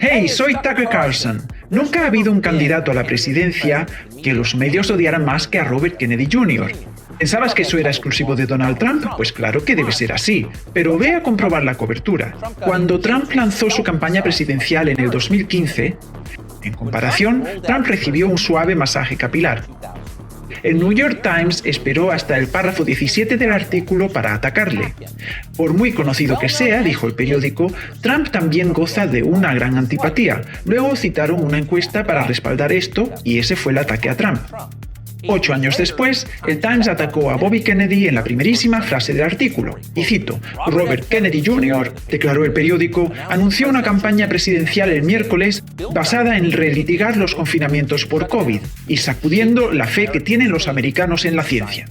Hey, soy Tucker Carlson. Nunca ha habido un candidato a la presidencia que los medios odiaran más que a Robert Kennedy Jr. ¿Pensabas que eso era exclusivo de Donald Trump? Pues claro que debe ser así, pero ve a comprobar la cobertura. Cuando Trump lanzó su campaña presidencial en el 2015, en comparación, Trump recibió un suave masaje capilar. El New York Times esperó hasta el párrafo 17 del artículo para atacarle. Por muy conocido que sea, dijo el periódico, Trump también goza de una gran antipatía. Luego citaron una encuesta para respaldar esto y ese fue el ataque a Trump. 8 años después, el Times atacó a Bobby Kennedy en la primerísima frase del artículo. Y cito, Robert Kennedy Jr., declaró el periódico, anunció una campaña presidencial el miércoles basada en relitigar los confinamientos por COVID y sacudiendo la fe que tienen los americanos en la ciencia.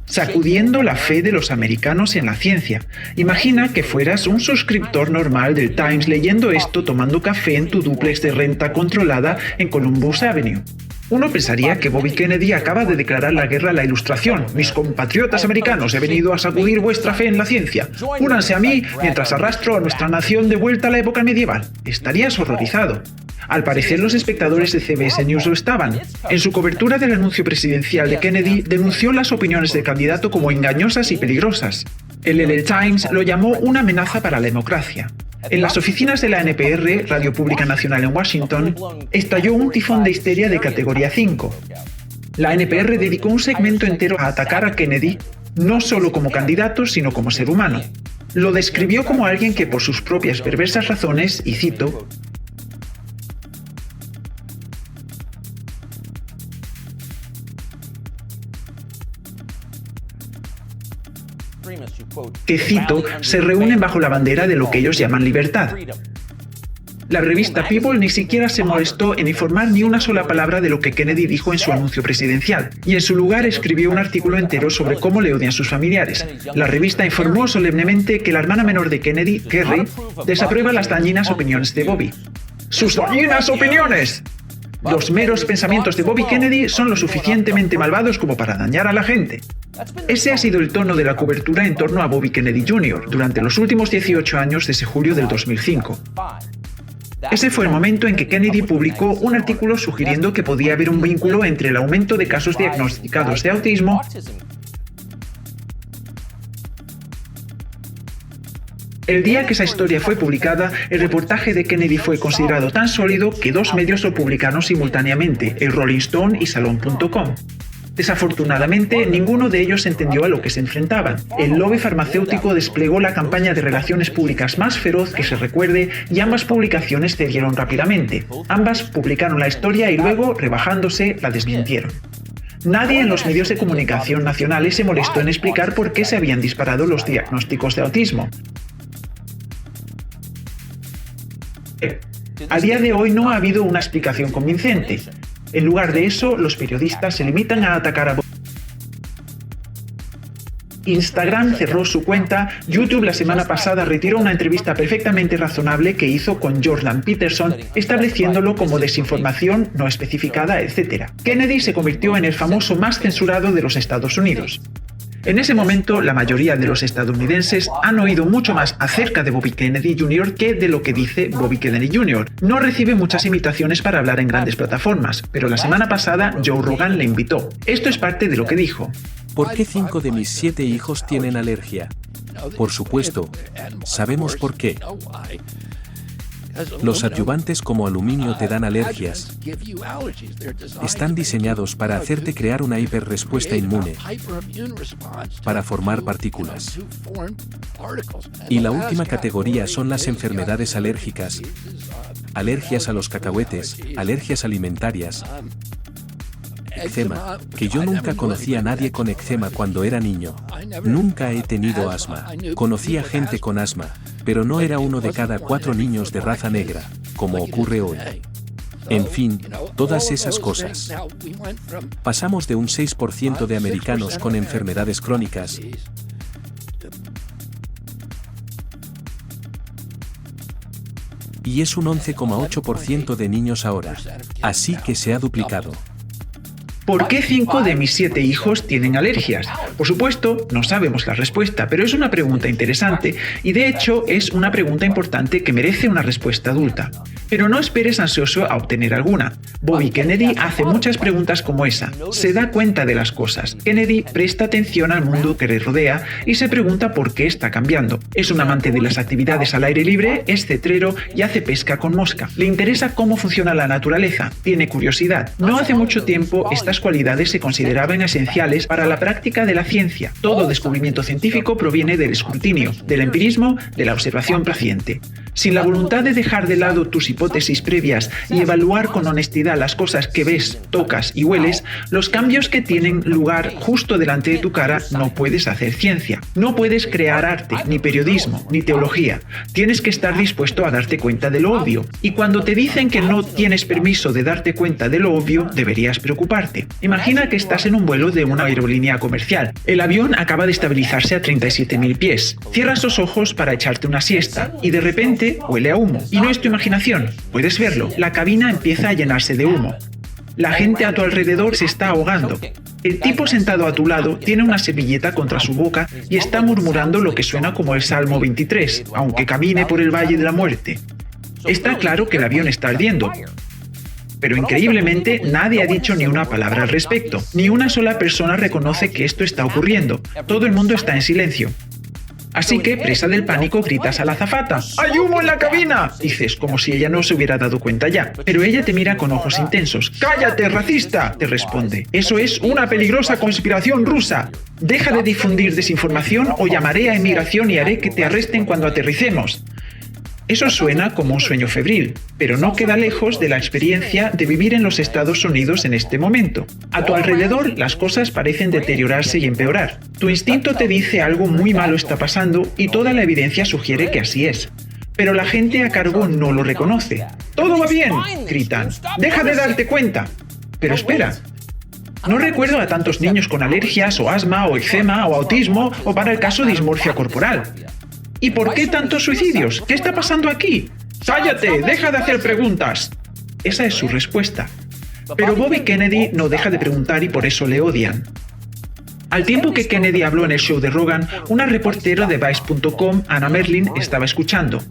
Sacudiendo la fe de los americanos en la ciencia. Imagina que fueras un suscriptor normal del Times leyendo esto tomando café en tu dúplex de renta controlada en Columbus Avenue. Uno pensaría que Bobby Kennedy acaba de declarar la guerra a la Ilustración. Mis compatriotas americanos, he venido a sacudir vuestra fe en la ciencia. Únanse a mí mientras arrastro a nuestra nación de vuelta a la época medieval. Estarías horrorizado. Al parecer los espectadores de CBS News lo estaban. En su cobertura del anuncio presidencial de Kennedy, denunció las opiniones del candidato como engañosas y peligrosas. El LA Times lo llamó una amenaza para la democracia. En las oficinas de la NPR, Radio Pública Nacional en Washington, estalló un tifón de histeria de categoría 5. La NPR dedicó un segmento entero a atacar a Kennedy, no solo como candidato, sino como ser humano. Lo describió como alguien que por sus propias perversas razones, y cito, que cito, se reúnen bajo la bandera de lo que ellos llaman libertad. La revista People ni siquiera se molestó en informar ni una sola palabra de lo que Kennedy dijo en su anuncio presidencial, y en su lugar escribió un artículo entero sobre cómo le odian sus familiares. La revista informó solemnemente que la hermana menor de Kennedy, Kerry, desaprueba las dañinas opiniones de Bobby. ¡Sus dañinas opiniones! Los meros pensamientos de Bobby Kennedy son lo suficientemente malvados como para dañar a la gente. Ese ha sido el tono de la cobertura en torno a Bobby Kennedy Jr. durante los últimos 18 años desde julio del 2005. Ese fue el momento en que Kennedy publicó un artículo sugiriendo que podía haber un vínculo entre el aumento de casos diagnosticados de autismo El día que esa historia fue publicada, el reportaje de Kennedy fue considerado tan sólido que 2 medios lo publicaron simultáneamente, el Rolling Stone y Salon.com. Desafortunadamente, ninguno de ellos entendió a lo que se enfrentaban. El lobby farmacéutico desplegó la campaña de relaciones públicas más feroz que se recuerde y ambas publicaciones cedieron rápidamente. Ambas publicaron la historia y luego, rebajándose, la desmintieron. Nadie en los medios de comunicación nacionales se molestó en explicar por qué se habían disparado los diagnósticos de autismo. A día de hoy no ha habido una explicación convincente. En lugar de eso, los periodistas se limitan a atacar a Instagram cerró su cuenta, YouTube la semana pasada retiró una entrevista perfectamente razonable que hizo con Jordan Peterson, estableciéndolo como desinformación no especificada, etc. Kennedy se convirtió en el famoso más censurado de los Estados Unidos. En ese momento, la mayoría de los estadounidenses han oído mucho más acerca de Bobby Kennedy Jr. que de lo que dice Bobby Kennedy Jr. No recibe muchas invitaciones para hablar en grandes plataformas, pero la semana pasada Joe Rogan le invitó. Esto es parte de lo que dijo. ¿Por qué 5 de mis 7 hijos tienen alergia? Por supuesto, sabemos por qué. Los adyuvantes como aluminio te dan alergias. Están diseñados para hacerte crear una hiperrespuesta inmune, para formar partículas. Y la última categoría son las enfermedades alérgicas, alergias a los cacahuetes, alergias alimentarias, eczema, que yo nunca conocí a nadie con eczema cuando era niño. Nunca he tenido asma. Conocí a gente con asma, pero no era uno de cada 4 niños de raza negra, como ocurre hoy. En fin, todas esas cosas. Pasamos de un 6% de americanos con enfermedades crónicas y es un 11,8% de niños ahora. Así que se ha duplicado. ¿Por qué 5 de mis 7 hijos tienen alergias? Por supuesto, no sabemos la respuesta, pero es una pregunta interesante y de hecho es una pregunta importante que merece una respuesta adulta. Pero no esperes ansioso a obtener alguna. Bobby Kennedy hace muchas preguntas como esa. Se da cuenta de las cosas. Kennedy presta atención al mundo que le rodea y se pregunta por qué está cambiando. Es un amante de las actividades al aire libre, es cetrero y hace pesca con mosca. Le interesa cómo funciona la naturaleza. Tiene curiosidad. No hace mucho tiempo estas cualidades se consideraban esenciales para la práctica de la ciencia. Todo descubrimiento científico proviene del escrutinio, del empirismo, de la observación paciente. Sin la voluntad de dejar de lado tus hipótesis previas y evaluar con honestidad las cosas que ves, tocas y hueles, los cambios que tienen lugar justo delante de tu cara no puedes hacer ciencia. No puedes crear arte, ni periodismo, ni teología. Tienes que estar dispuesto a darte cuenta de lo obvio. Y cuando te dicen que no tienes permiso de darte cuenta de lo obvio, deberías preocuparte. Imagina que estás en un vuelo de una aerolínea comercial. El avión acaba de estabilizarse a 37.000 pies. Cierras los ojos para echarte una siesta y de repente huele a humo. Y no es tu imaginación. Puedes verlo. La cabina empieza a llenarse de humo. La gente a tu alrededor se está ahogando. El tipo sentado a tu lado tiene una servilleta contra su boca y está murmurando lo que suena como el Salmo 23, aunque camine por el valle de la muerte. Está claro que el avión está ardiendo. Pero increíblemente nadie ha dicho ni una palabra al respecto. Ni una sola persona reconoce que esto está ocurriendo. Todo el mundo está en silencio. Así que, presa del pánico, gritas a la azafata: ¡hay humo en la cabina!, dices, como si ella no se hubiera dado cuenta ya. Pero ella te mira con ojos intensos. ¡Cállate, racista!, te responde. Eso es una peligrosa conspiración rusa. Deja de difundir desinformación o llamaré a inmigración y haré que te arresten cuando aterricemos. Eso suena como un sueño febril, pero no queda lejos de la experiencia de vivir en los Estados Unidos en este momento. A tu alrededor las cosas parecen deteriorarse y empeorar. Tu instinto te dice algo muy malo está pasando y toda la evidencia sugiere que así es. Pero la gente a cargo no lo reconoce. ¡Todo va bien!, gritan. ¡Deja de darte cuenta! Pero espera. No recuerdo a tantos niños con alergias o asma o eczema o autismo o para el caso dismorfia corporal. ¿Y por qué tantos suicidios? ¿Qué está pasando aquí? ¡Cállate! ¡Deja de hacer preguntas! Esa es su respuesta. Pero Bobby Kennedy no deja de preguntar y por eso le odian. Al tiempo que Kennedy habló en el show de Rogan, una reportera de Vice.com, Anna Merlin, estaba escuchando.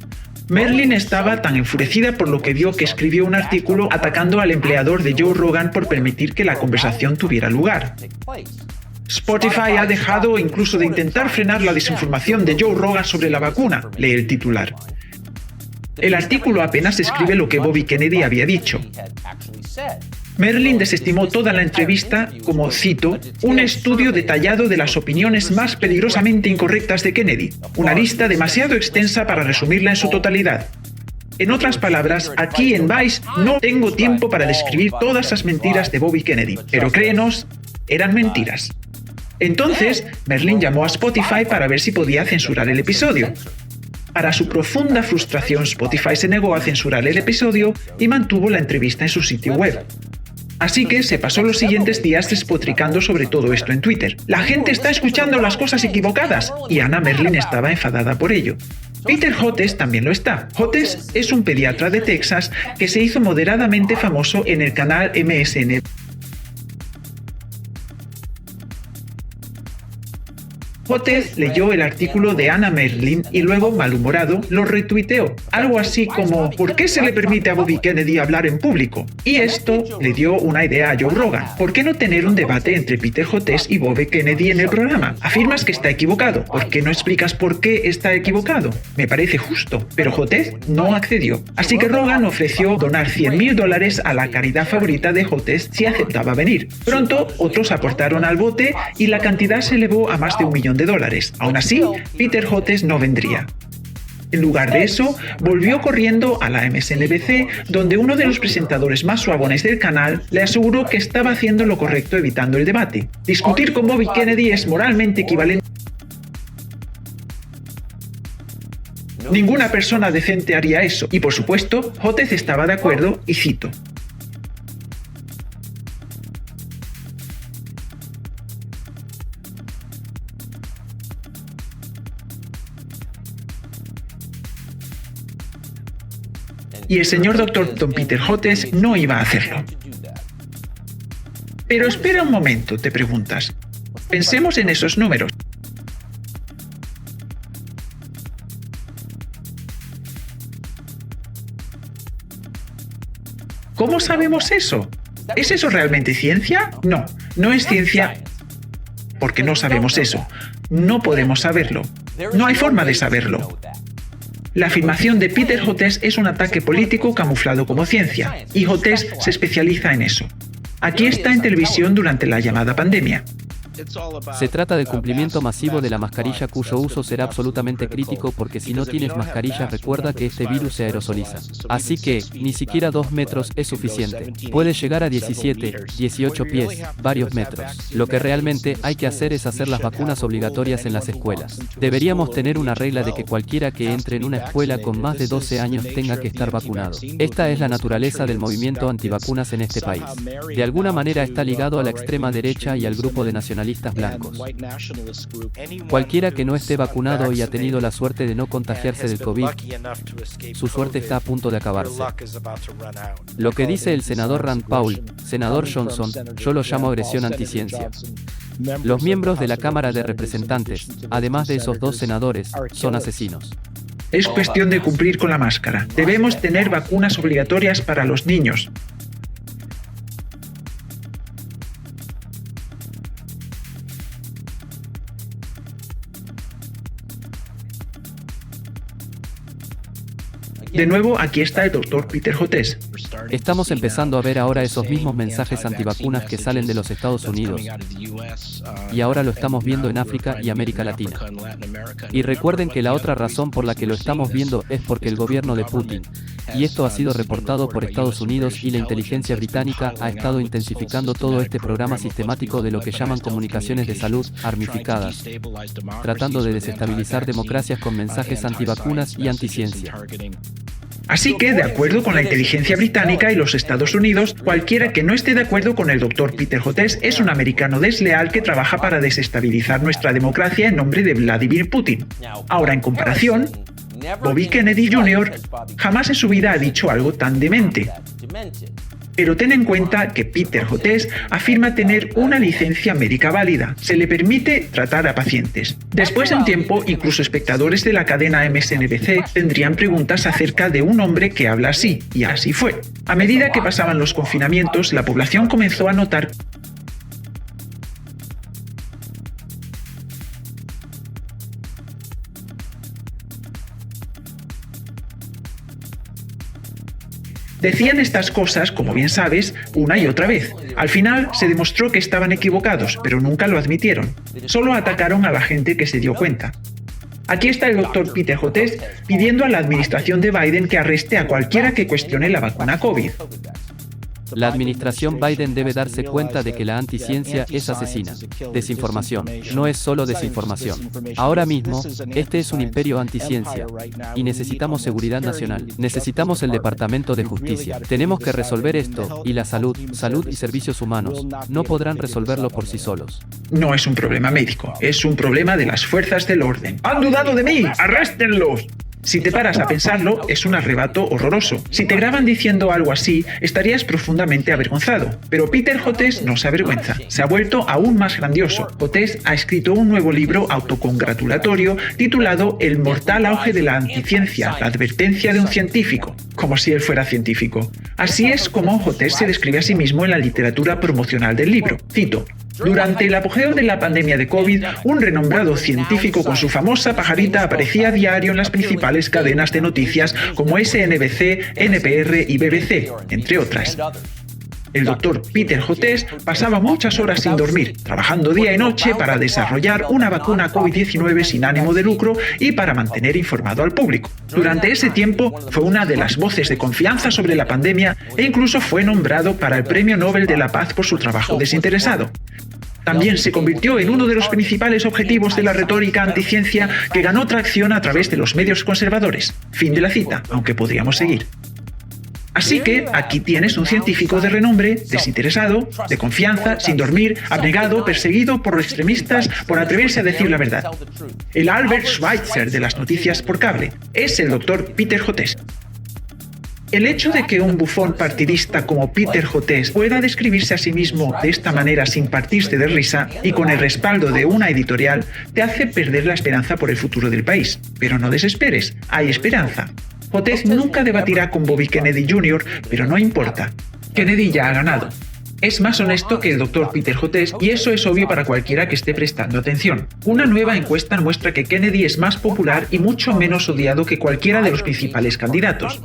Merlin estaba tan enfurecida por lo que vio que escribió un artículo atacando al empleador de Joe Rogan por permitir que la conversación tuviera lugar. Spotify ha dejado incluso de intentar frenar la desinformación de Joe Rogan sobre la vacuna, lee el titular. El artículo apenas describe lo que Bobby Kennedy había dicho. Merlin desestimó toda la entrevista como, cito, un estudio detallado de las opiniones más peligrosamente incorrectas de Kennedy, una lista demasiado extensa para resumirla en su totalidad. En otras palabras, aquí en Vice no tengo tiempo para describir todas las mentiras de Bobby Kennedy, pero créenos, eran mentiras. Entonces, Merlin llamó a Spotify para ver si podía censurar el episodio. Para su profunda frustración, Spotify se negó a censurar el episodio y mantuvo la entrevista en su sitio web. Así que se pasó los siguientes días despotricando sobre todo esto en Twitter. La gente está escuchando las cosas equivocadas y Anna Merlin estaba enfadada por ello. Peter Hotez también lo está. Hotez es un pediatra de Texas que se hizo moderadamente famoso en el canal MSN. Hotez leyó el artículo de Anna Merlin y luego, malhumorado, lo retuiteó. Algo así como: ¿por qué se le permite a Bobby Kennedy hablar en público? Y esto le dio una idea a Joe Rogan. ¿Por qué no tener un debate entre Peter Hotez y Bobby Kennedy en el programa? Afirmas que está equivocado. ¿Por qué no explicas por qué está equivocado? Me parece justo. Pero Hotez no accedió. Así que Rogan ofreció donar $100,000 a la caridad favorita de Hotez si aceptaba venir. Pronto, otros aportaron al bote y la cantidad se elevó a más de $1 millón. Aún así, Peter Hotez no vendría. En lugar de eso, volvió corriendo a la MSNBC, donde uno de los presentadores más suabones del canal le aseguró que estaba haciendo lo correcto evitando el debate. Discutir con Bobby Kennedy es moralmente equivalente. Ninguna persona decente haría eso, y por supuesto, Hotez estaba de acuerdo y cito: y el señor Dr. Don Peter Hotez no iba a hacerlo. Pero espera un momento, te preguntas. Pensemos en esos números. ¿Cómo sabemos eso? ¿Es eso realmente ciencia? No, no es ciencia porque no sabemos eso. No podemos saberlo. No hay forma de saberlo. La afirmación de Peter Hotez es un ataque político camuflado como ciencia, y Hotez se especializa en eso. Aquí está en televisión durante la llamada pandemia. Se trata del cumplimiento masivo de la mascarilla cuyo uso será absolutamente crítico porque si no tienes mascarilla recuerda que este virus se aerosoliza. Así que, ni siquiera 2 metros es suficiente. Puede llegar a 17, 18 pies, varios metros. Lo que realmente hay que hacer es hacer las vacunas obligatorias en las escuelas. Deberíamos tener una regla de que cualquiera que entre en una escuela con más de 12 años tenga que estar vacunado. Esta es la naturaleza del movimiento antivacunas en este país. De alguna manera está ligado a la extrema derecha y al grupo de nacionalistas blancos. Cualquiera que no esté vacunado y ha tenido la suerte de no contagiarse del COVID, su suerte está a punto de acabarse. Lo que dice el senador Rand Paul, senador Johnson, yo lo llamo agresión anticiencia. Los miembros de la Cámara de Representantes, además de esos 2 senadores, son asesinos. Es cuestión de cumplir con la máscara. Debemos tener vacunas obligatorias para los niños. De nuevo, aquí está el Dr. Peter Hotez. Estamos empezando a ver ahora esos mismos mensajes antivacunas que salen de los Estados Unidos. Y ahora lo estamos viendo en África y América Latina. Y recuerden que la otra razón por la que lo estamos viendo es porque el gobierno de Putin, y esto ha sido reportado por Estados Unidos y la inteligencia británica, ha estado intensificando todo este programa sistemático de lo que llaman comunicaciones de salud armificadas, tratando de desestabilizar democracias con mensajes antivacunas y anticiencia. Así que, de acuerdo con la inteligencia británica y los Estados Unidos, cualquiera que no esté de acuerdo con el Dr. Peter Hotez es un americano desleal que trabaja para desestabilizar nuestra democracia en nombre de Vladimir Putin. Ahora, en comparación, Bobby Kennedy Jr. jamás en su vida ha dicho algo tan demente. Pero ten en cuenta que Peter Hotez afirma tener una licencia médica válida. Se le permite tratar a pacientes. Después de un tiempo, incluso espectadores de la cadena MSNBC tendrían preguntas acerca de un hombre que habla así, y así fue. A medida que pasaban los confinamientos, la población comenzó a notar Decían estas cosas, como bien sabes, una y otra vez. Al final se demostró que estaban equivocados, pero nunca lo admitieron. Solo atacaron a la gente que se dio cuenta. Aquí está el Dr. Peter Hotez pidiendo a la administración de Biden que arreste a cualquiera que cuestione la vacuna COVID. La administración Biden debe darse cuenta de que la anticiencia es asesina. Desinformación. No es solo desinformación. Ahora mismo, este es un imperio anticiencia. Y necesitamos seguridad nacional. Necesitamos el Departamento de Justicia. Tenemos que resolver esto, y la salud y servicios humanos no podrán resolverlo por sí solos. No es un problema médico, es un problema de las fuerzas del orden. ¡Han dudado de mí! ¡Arréstenlos! Si te paras a pensarlo, es un arrebato horroroso. Si te graban diciendo algo así, estarías profundamente avergonzado. Pero Peter Hotez no se avergüenza. Se ha vuelto aún más grandioso. Hotez ha escrito un nuevo libro autocongratulatorio titulado El mortal auge de la anticiencia, la advertencia de un científico. Como si él fuera científico. Así es como Hotez se describe a sí mismo en la literatura promocional del libro. Cito: durante el apogeo de la pandemia de COVID, un renombrado científico con su famosa pajarita aparecía a diario en las principales cadenas de noticias como SNBC, NPR y BBC, entre otras. El Dr. Peter Hotez pasaba muchas horas sin dormir, trabajando día y noche para desarrollar una vacuna COVID-19 sin ánimo de lucro y para mantener informado al público. Durante ese tiempo fue una de las voces de confianza sobre la pandemia e incluso fue nombrado para el Premio Nobel de la Paz por su trabajo desinteresado. También se convirtió en uno de los principales objetivos de la retórica anticiencia que ganó tracción a través de los medios conservadores. Fin de la cita, aunque podríamos seguir. Así que aquí tienes un científico de renombre, desinteresado, de confianza, sin dormir, abnegado, perseguido por los extremistas por atreverse a decir la verdad. El Albert Schweitzer de las noticias por cable es el Dr. Peter Hotez. El hecho de que un bufón partidista como Peter Hotez pueda describirse a sí mismo de esta manera sin partirse de risa y con el respaldo de una editorial te hace perder la esperanza por el futuro del país. Pero no desesperes, hay esperanza. Hotez nunca debatirá con Bobby Kennedy Jr., pero no importa. Kennedy ya ha ganado. Es más honesto que el Dr. Peter Hotez y eso es obvio para cualquiera que esté prestando atención. Una nueva encuesta muestra que Kennedy es más popular y mucho menos odiado que cualquiera de los principales candidatos.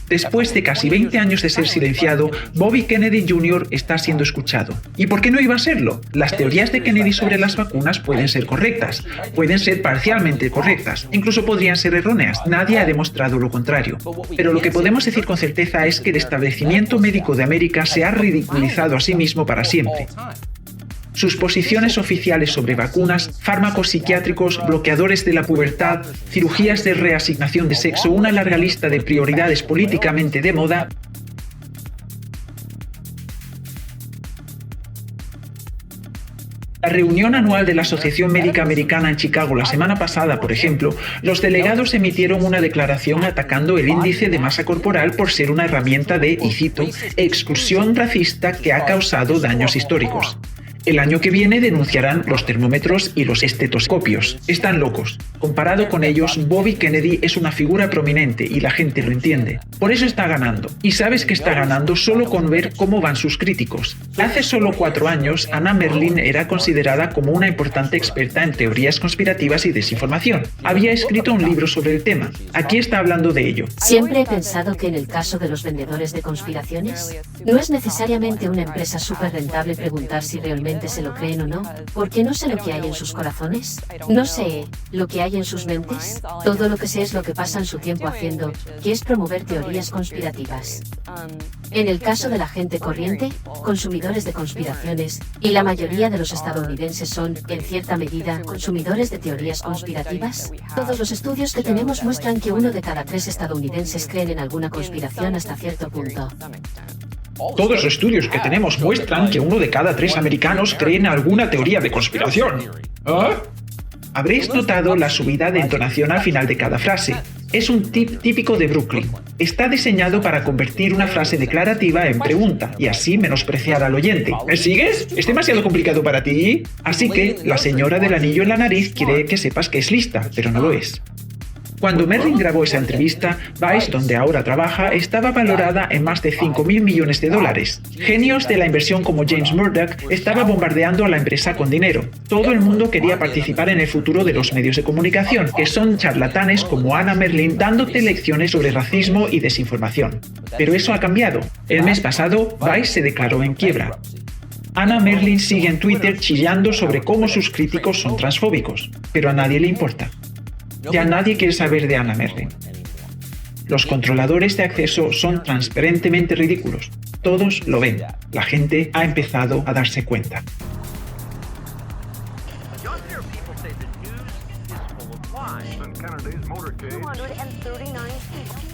Después de casi 20 años de ser silenciado, Bobby Kennedy Jr. está siendo escuchado. ¿Y por qué no iba a serlo? Las teorías de Kennedy sobre las vacunas pueden ser correctas, pueden ser parcialmente correctas, incluso podrían ser erróneas. Nadie ha demostrado lo contrario. Pero lo que podemos decir con certeza es que el establecimiento médico de América se ha ridiculizado a sí mismo para siempre. Sus posiciones oficiales sobre vacunas, fármacos psiquiátricos, bloqueadores de la pubertad, cirugías de reasignación de sexo, una larga lista de prioridades políticamente de moda. La reunión anual de la Asociación Médica Americana en Chicago la semana pasada, por ejemplo, los delegados emitieron una declaración atacando el índice de masa corporal por ser una herramienta de, y cito, exclusión racista que ha causado daños históricos. El año que viene denunciarán los termómetros y los estetoscopios. Están locos. Comparado con ellos, Bobby Kennedy es una figura prominente y la gente lo entiende. Por eso está ganando. Y sabes que está ganando solo con ver cómo van sus críticos. Hace solo 4 años, Anna Merlin era considerada como una importante experta en teorías conspirativas y desinformación. Había escrito un libro sobre el tema. Aquí está hablando de ello. Siempre he pensado que en el caso de los vendedores de conspiraciones, no es necesariamente una empresa súper rentable preguntar si realmente se lo creen o no, porque no sé lo que hay en sus corazones, no sé lo que hay en sus mentes, todo lo que sé es lo que pasan su tiempo haciendo, que es promover teorías conspirativas. En el caso de la gente corriente, consumidores de conspiraciones, y la mayoría de los estadounidenses son, en cierta medida, consumidores de teorías conspirativas, todos los estudios que tenemos muestran que 1 de cada 3 estadounidenses creen en alguna conspiración hasta cierto punto. Todos los estudios que tenemos muestran que 1 de cada 3 americanos cree en alguna teoría de conspiración. ¿Ah? Habréis notado la subida de entonación al final de cada frase. Es un tip típico de Brooklyn. Está diseñado para convertir una frase declarativa en pregunta y así menospreciar al oyente. ¿Me sigues? ¿Es demasiado complicado para ti? Así que la señora del anillo en la nariz quiere que sepas que es lista, pero no lo es. Cuando Merlin grabó esa entrevista, Vice, donde ahora trabaja, estaba valorada en más de $5.000 millones. Genios de la inversión como James Murdoch estaba bombardeando a la empresa con dinero. Todo el mundo quería participar en el futuro de los medios de comunicación, que son charlatanes como Anna Merlin dándote lecciones sobre racismo y desinformación. Pero eso ha cambiado. El mes pasado, Vice se declaró en quiebra. Anna Merlin sigue en Twitter chillando sobre cómo sus críticos son transfóbicos, pero a nadie le importa. Ya nadie quiere saber de Anna Merlin. Los controladores de acceso son transparentemente ridículos. Todos lo ven. La gente ha empezado a darse cuenta. Kennedy's motorcade. 239 people.